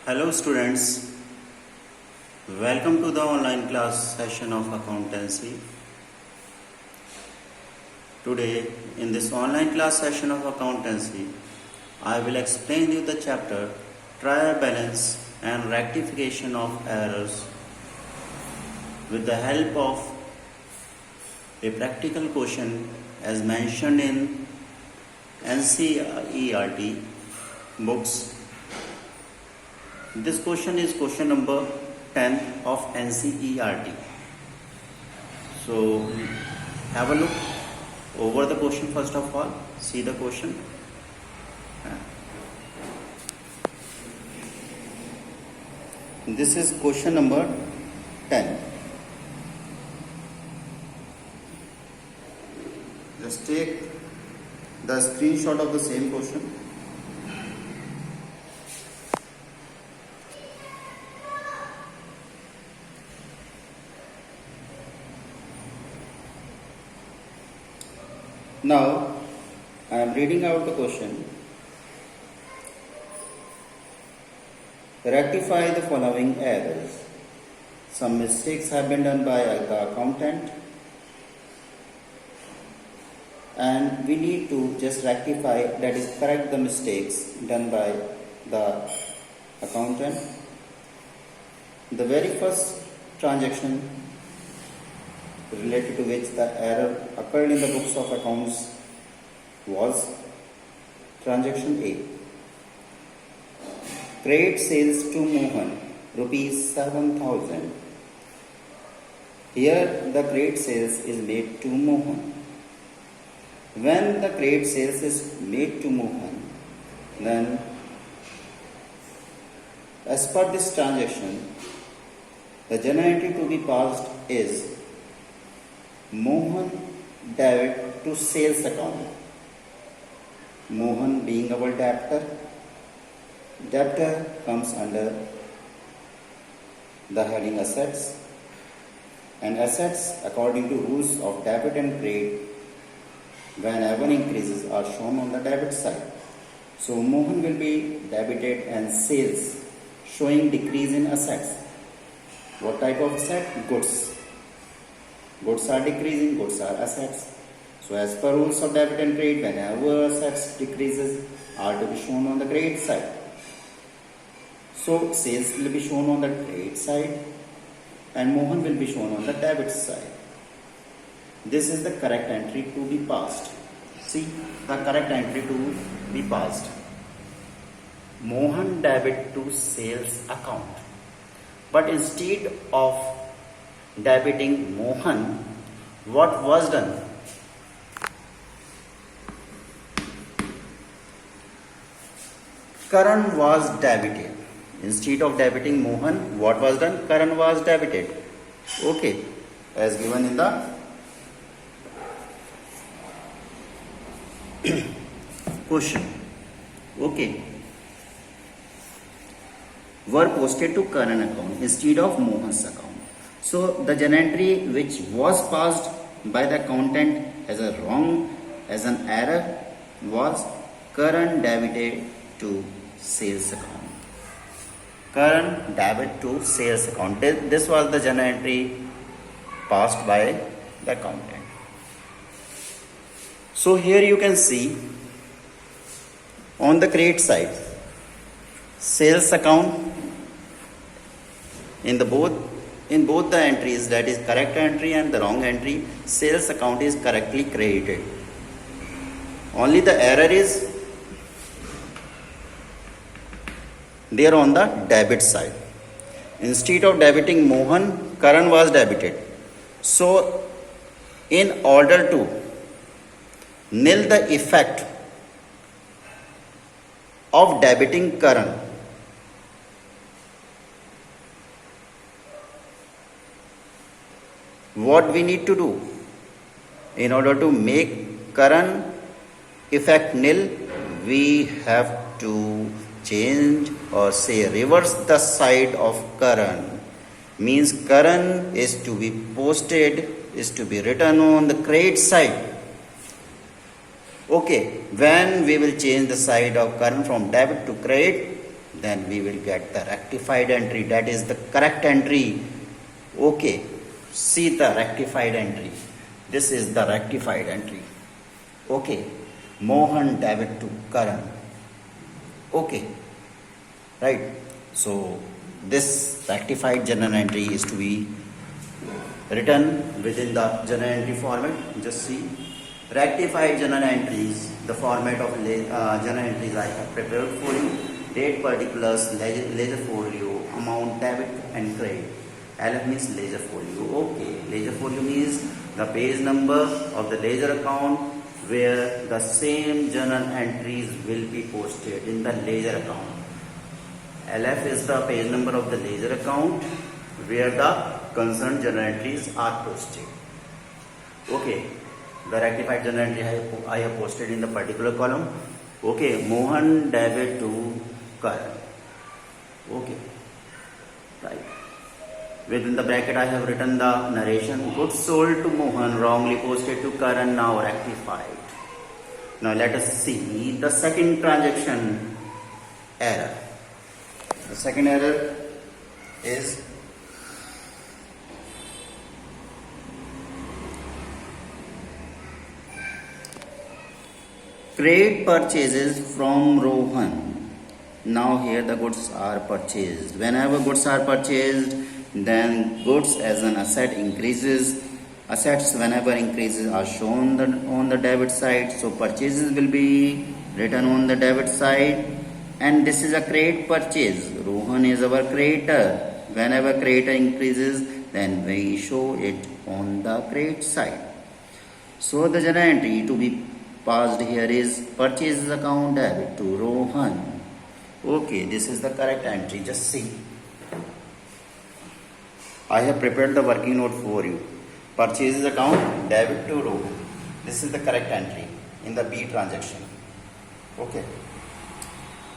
Hello students, welcome to the online class session of accountancy. Today in this online class session of accountancy, I will explain you the chapter Trial Balance and Rectification of Errors with the help of a practical question as mentioned in NCERT books. This question is question number 10 of NCERT. So have a look over the question first of all. See the question. This is question number 10. Just take the screenshot of the same question. Now, I am reading out the question. Rectify the following errors. Some mistakes have been done by the accountant, and we need to just rectify, that is, correct the mistakes done by the accountant. The very first transaction related to which the error occurred in the books of accounts was transaction A. Credit sales to Mohan, rupees 7,000. Here the credit sales is made to Mohan. When the credit sales is made to Mohan, then as per this transaction, the journal entry to be passed is Mohan debit to sales account. Mohan being our debtor comes under the heading assets, and assets according to rules of debit and credit, whenever increases are shown on the debit side. So Mohan will be debited and sales showing decrease in assets. What type of asset? Goods. Goods are decreasing, goods are assets. So as per rules of debit and credit, whenever assets decreases are to be shown on the credit side. So sales will be shown on the credit side and Mohan will be shown on the debit side. This is the correct entry to be passed. See the correct entry to be passed. Mohan debit to sales account. But instead of debiting Mohan, what was done? Karan was debited. Instead of debiting Mohan, what was done? Karan was debited. Okay, as given in the question. Okay, were posted to Karan account instead of Mohan's account. So the journal entry which was passed by the accountant as a wrong, as an error, was Karan debited to sales account. Karan debit to sales account. This was the journal entry passed by the accountant. So here you can see on the credit side, sales account in both the entries, that is correct entry and the wrong entry, sales account is correctly credited. Only the error is there on the debit side. Instead of debiting Mohan, Karan was debited. So in order to nil the effect of debiting Karan, what we need to do? In order to make Karan effect nil, we have to change or say reverse the side of Karan. Means Karan is to be posted, is to be written on the credit side. Okay, when we will change the side of current from debit to credit, then we will get the rectified entry, that is the correct entry. Okay, see the rectified entry. This is the rectified entry. Okay, Mohan debit to Karan. Okay, right. So this rectified journal entry is to be written within the journal entry format. Just see rectified journal entries, the format of journal entries I have prepared for you. Date, particulars, ledger folio, amount, debit and credit. LF means ledger folio. Okay, ledger folio means the page number of the ledger account where the same journal entries will be posted in the ledger account. LF is the page number of the ledger account where the concerned journal entries are posted. Okay, the rectified journal entry I have posted in the particular column. Okay, Mohan debit to Karan. Okay, right. Within the bracket I have written the narration. Goods sold to Mohan, wrongly posted to Karan, now rectified. Now let us see the second transaction error. The second error is credit purchases from Rohan. Now here the goods are purchased. Whenever goods are purchased, then goods as an asset increases. Assets whenever increases are shown on the debit side. So purchases will be written on the debit side. And this is a credit purchase. Rohan is our creditor. Whenever creditor increases, then we show it on the credit side. So the journal entry to be passed here is purchases account debit to Rohan. Okay, this is the correct entry. Just see. I have prepared the working note for you. Purchases account debit to Rohan. This is the correct entry in the B transaction. Okay.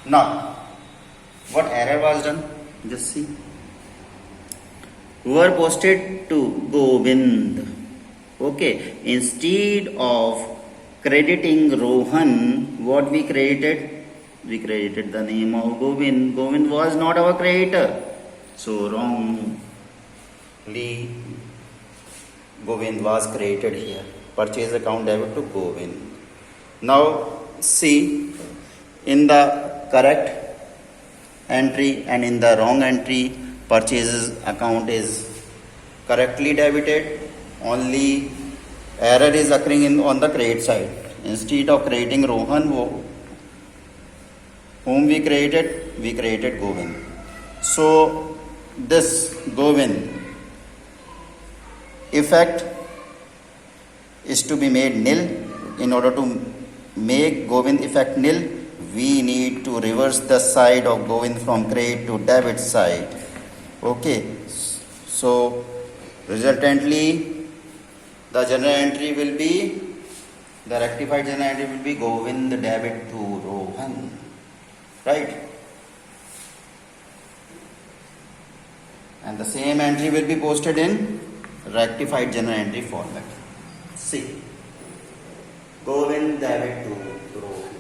Now, what error was done? Just see. Were posted to Govind. Okay. Instead of crediting Rohan, what we credited? We credited the name of Govind. Govind was not our creditor. So wrongly Govind was credited here. Purchase account debit to Govind. Now see, in the correct entry and in the wrong entry, purchases account is correctly debited. Only error is occurring on the credit side. Instead of crediting Rohan, whom we created Govind. So this Govind effect is to be made nil. In order to make Govind effect nil, we need to reverse the side of Govind from credit to debit side. Okay, so resultantly the journal entry will be, the rectified journal entry will be Govind debit to Rohan. Right? And the same entry will be posted in rectified journal entry format. See. Govind debit to Rohan.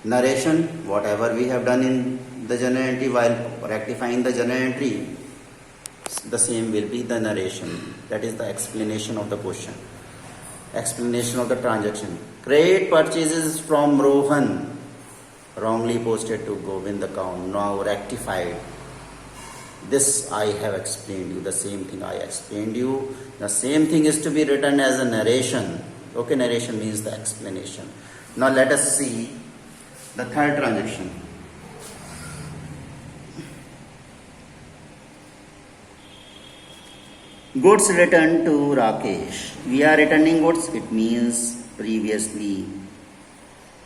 Narration, whatever we have done in the journal entry while rectifying the journal entry, the same will be the narration. That is the explanation of the question. Explanation of the transaction. Credit purchases from Rohan, wrongly posted to Govind account, now rectified. This I have explained you. The same thing I explained you. The same thing is to be written as a narration. Okay, narration means the explanation. Now let us see the third transaction. Goods returned to Rakesh. We are returning goods. It means previously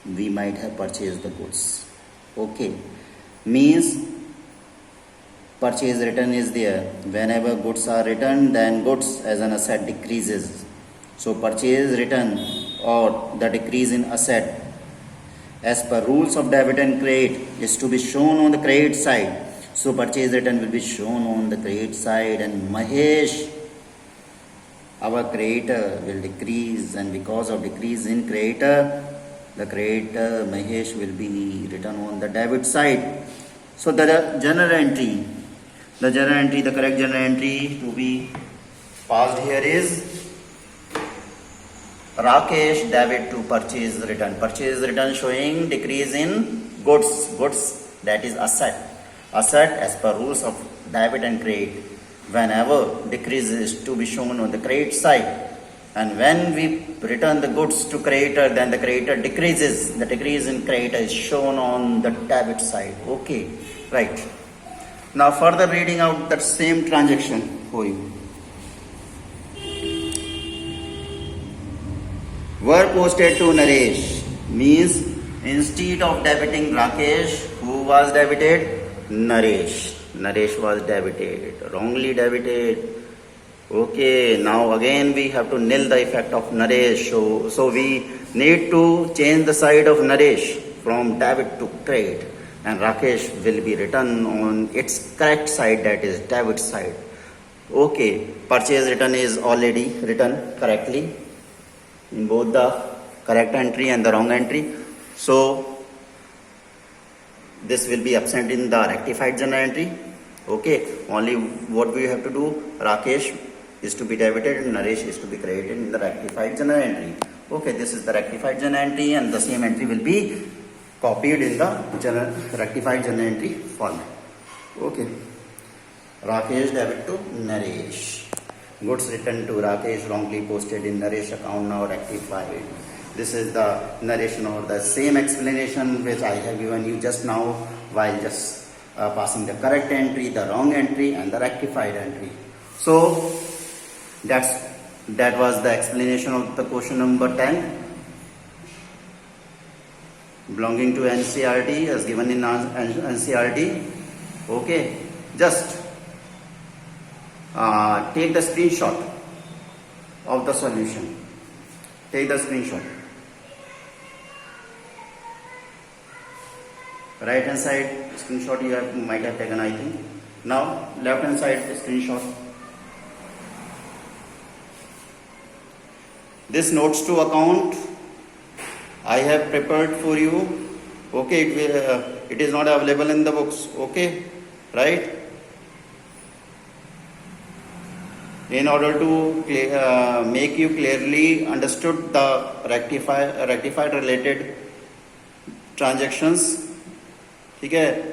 we might have purchased the goods. Okay. Means purchase return is there. Whenever goods are returned, then goods as an asset decreases. So purchase return or the decrease in asset as per rules of debit and credit is to be shown on the credit side. So purchase return will be shown on the credit side, and Mahesh, our creditor, will decrease, and because of decrease in creditor, the creditor Mahesh will be written on the debit side. So the journal entry, the correct journal entry to be passed here is Rakesh debit to purchase return. Purchase return showing decrease in goods, that is asset. Asset as per rules of debit and credit. Whenever decrease is to be shown on the credit side. And when we return the goods to creditor, then the creditor decreases. The decrease in creditor is shown on the debit side. Okay, right. Now further reading out that same transaction for you. Were posted to Naresh means instead of debiting Rakesh, who was debited? Naresh. Naresh was debited. Wrongly debited. Okay, now again we have to nil the effect of Naresh. So we need to change the side of Naresh from debit to credit. And Rakesh will be written on its correct side, that is debit side. Okay, purchase return is already written correctly in both the correct entry and the wrong entry. So this will be absent in the rectified journal entry. Okay, only what we have to do, Rakesh is to be debited and Naresh is to be credited in the rectified journal entry. Okay, this is the rectified journal entry and the same entry will be copied in the rectified journal entry format. Okay, Rakesh debit to Naresh. Goods returned to Rakesh wrongly posted in Naresh account now rectified. This is the narration or the same explanation which I have given you just now while just passing the correct entry, the wrong entry and the rectified entry. So that was the explanation of the question number 10 belonging to NCERT as given in NCERT. Okay, just take the screenshot of the solution. Take the screenshot. Right hand side screenshot you might have taken, I think. Now left hand side screenshot. This notes to account I have prepared for you. Okay, it is not available in the books. Okay, right? In order to make you clearly understood the rectified related transactions, okay,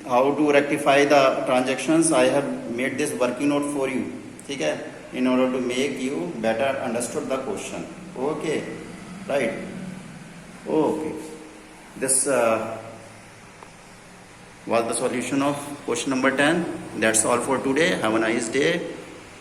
how to rectify the transactions, I have made this working note for you, okay, in order to make you better understood the question. Okay, right? Okay, this was the solution of question number 10. That's all for today. Have a nice day.